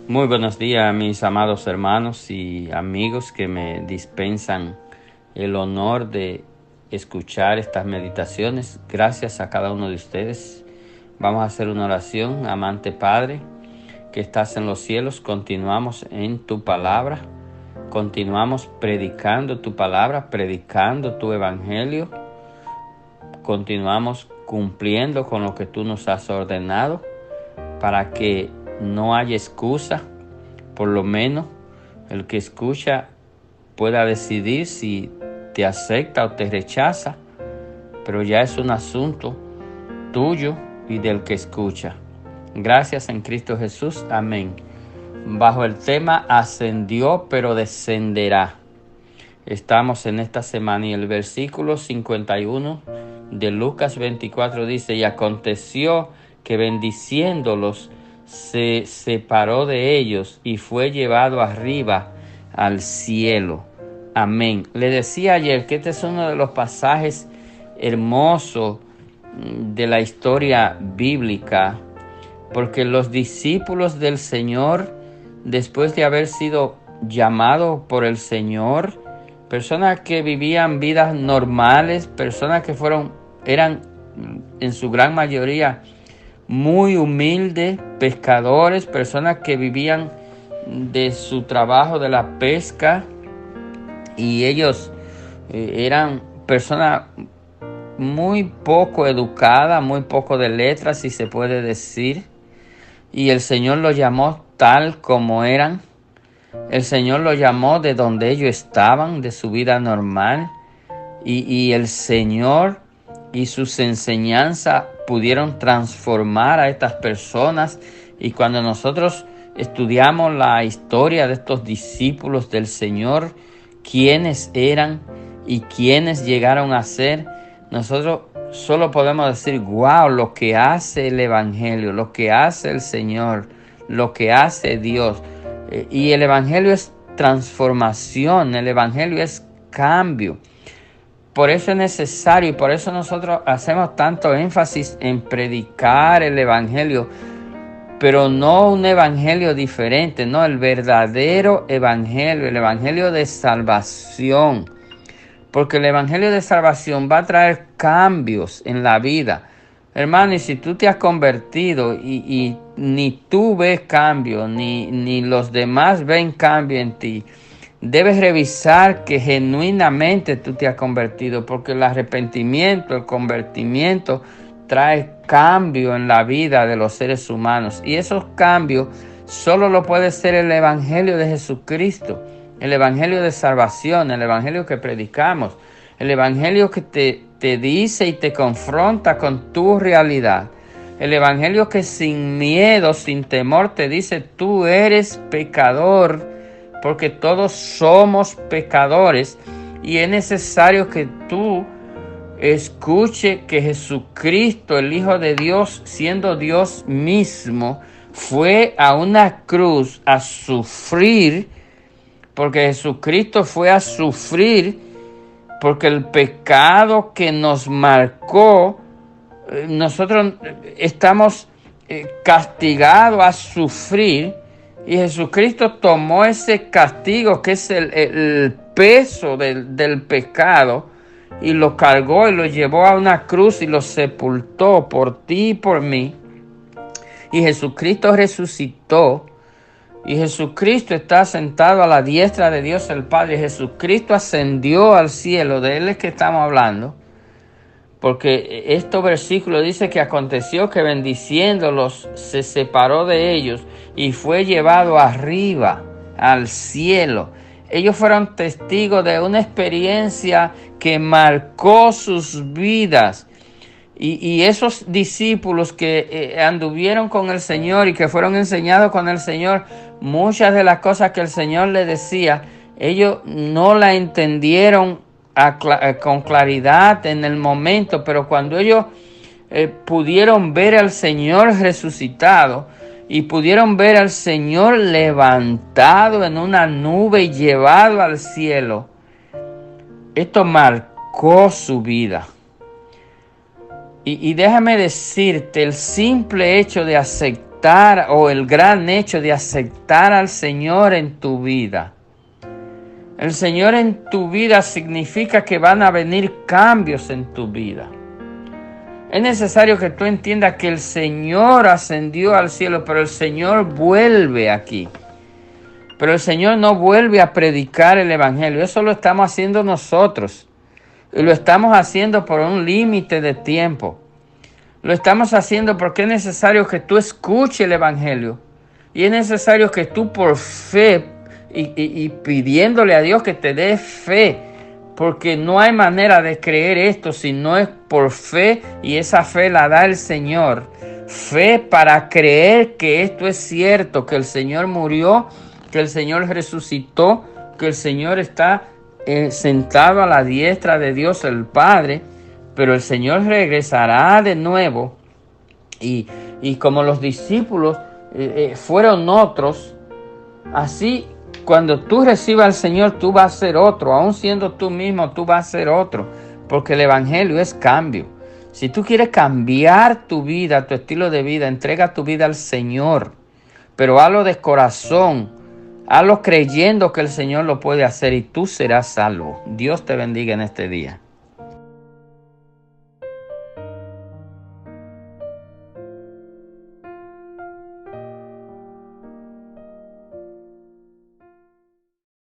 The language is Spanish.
Muy buenos días, mis amados hermanos y amigos que me dispensan el honor de escuchar estas meditaciones. Gracias a cada uno de ustedes. Vamos a hacer una oración. Amante Padre, que estás en los cielos, continuamos en tu palabra. Continuamos predicando tu palabra, predicando tu evangelio. Continuamos cumpliendo con lo que tú nos has ordenado para que no haya excusa. Por lo menos el que escucha pueda decidir si te acepta o te rechaza, pero ya es un asunto tuyo y del que escucha. Gracias en Cristo Jesús. Amén. Bajo el tema ascendió pero descenderá. Estamos en esta semana y el versículo 51 de Lucas 24 dice: y aconteció que bendiciéndolos se separó de ellos y fue llevado arriba al cielo. Amén. Le decía ayer que este es uno de los pasajes hermosos de la historia bíblica, porque los discípulos del Señor, después de haber sido llamados por el Señor, personas que vivían vidas normales, personas que eran en su gran mayoría muy humildes, pescadores, personas que vivían de su trabajo de la pesca, y ellos eran personas muy poco educadas, muy poco de letras, si se puede decir, y el Señor los llamó tal como eran. El Señor los llamó de donde ellos estaban, de su vida normal, y el Señor y sus enseñanzas pudieron transformar a estas personas. Y cuando nosotros estudiamos la historia de estos discípulos del Señor, quiénes eran y quiénes llegaron a ser, nosotros solo podemos decir: wow, lo que hace el Evangelio, lo que hace el Señor, lo que hace Dios. Y el Evangelio es transformación, el Evangelio es cambio. Por eso es necesario y por eso nosotros hacemos tanto énfasis en predicar el Evangelio, pero no un evangelio diferente, no, el verdadero evangelio, el evangelio de salvación. Porque el evangelio de salvación va a traer cambios en la vida. Hermano, y si tú te has convertido y ni tú ves cambio, ni los demás ven cambio en ti, debes revisar que genuinamente tú te has convertido, porque el arrepentimiento, el convertimiento trae cambio en la vida de los seres humanos. Y esos cambios solo lo puede ser el evangelio de Jesucristo, el evangelio de salvación, el evangelio que predicamos, el evangelio que te dice y te confronta con tu realidad. El evangelio que sin miedo, sin temor te dice: tú eres pecador, porque todos somos pecadores y es necesario que tú escuche que Jesucristo, el Hijo de Dios, siendo Dios mismo, fue a una cruz a sufrir, porque Jesucristo fue a sufrir, porque el pecado que nos marcó, nosotros estamos castigados a sufrir, y Jesucristo tomó ese castigo que es el peso del pecado, y lo cargó y lo llevó a una cruz y lo sepultó por ti y por mí. Y Jesucristo resucitó. Y Jesucristo está sentado a la diestra de Dios el Padre. Jesucristo ascendió al cielo. De Él es que estamos hablando. Porque este versículo dice que aconteció que bendiciéndolos se separó de ellos y fue llevado arriba al cielo. Ellos fueron testigos de una experiencia que marcó sus vidas. Y esos discípulos que anduvieron con el Señor y que fueron enseñados con el Señor, muchas de las cosas que el Señor les decía, ellos no la entendieron con claridad en el momento, pero cuando ellos pudieron ver al Señor resucitado y pudieron ver al Señor levantado en una nube y llevado al cielo, esto marcó su vida. Y déjame decirte, el simple hecho de aceptar aceptar, o el gran hecho de aceptar al Señor en tu vida. El Señor en tu vida significa que van a venir cambios en tu vida. Es necesario que tú entiendas que el Señor ascendió al cielo, pero el Señor vuelve aquí. Pero el Señor no vuelve a predicar el Evangelio. Eso lo estamos haciendo nosotros. Y lo estamos haciendo por un límite de tiempo. Lo estamos haciendo porque es necesario que tú escuches el Evangelio. Y es necesario que tú por fe y pidiéndole a Dios que te dé fe. Porque no hay manera de creer esto si no es por fe, y esa fe la da el Señor. Fe para creer que esto es cierto, que el Señor murió, que el Señor resucitó, que el Señor está sentado a la diestra de Dios el Padre, pero el Señor regresará de nuevo y como los discípulos fueron otros, así cuando tú recibas al Señor tú vas a ser otro, aun siendo tú mismo tú vas a ser otro, porque el Evangelio es cambio. Si tú quieres cambiar tu vida, tu estilo de vida, entrega tu vida al Señor, pero hazlo de corazón, hazlo creyendo que el Señor lo puede hacer y tú serás salvo. Dios te bendiga en este día.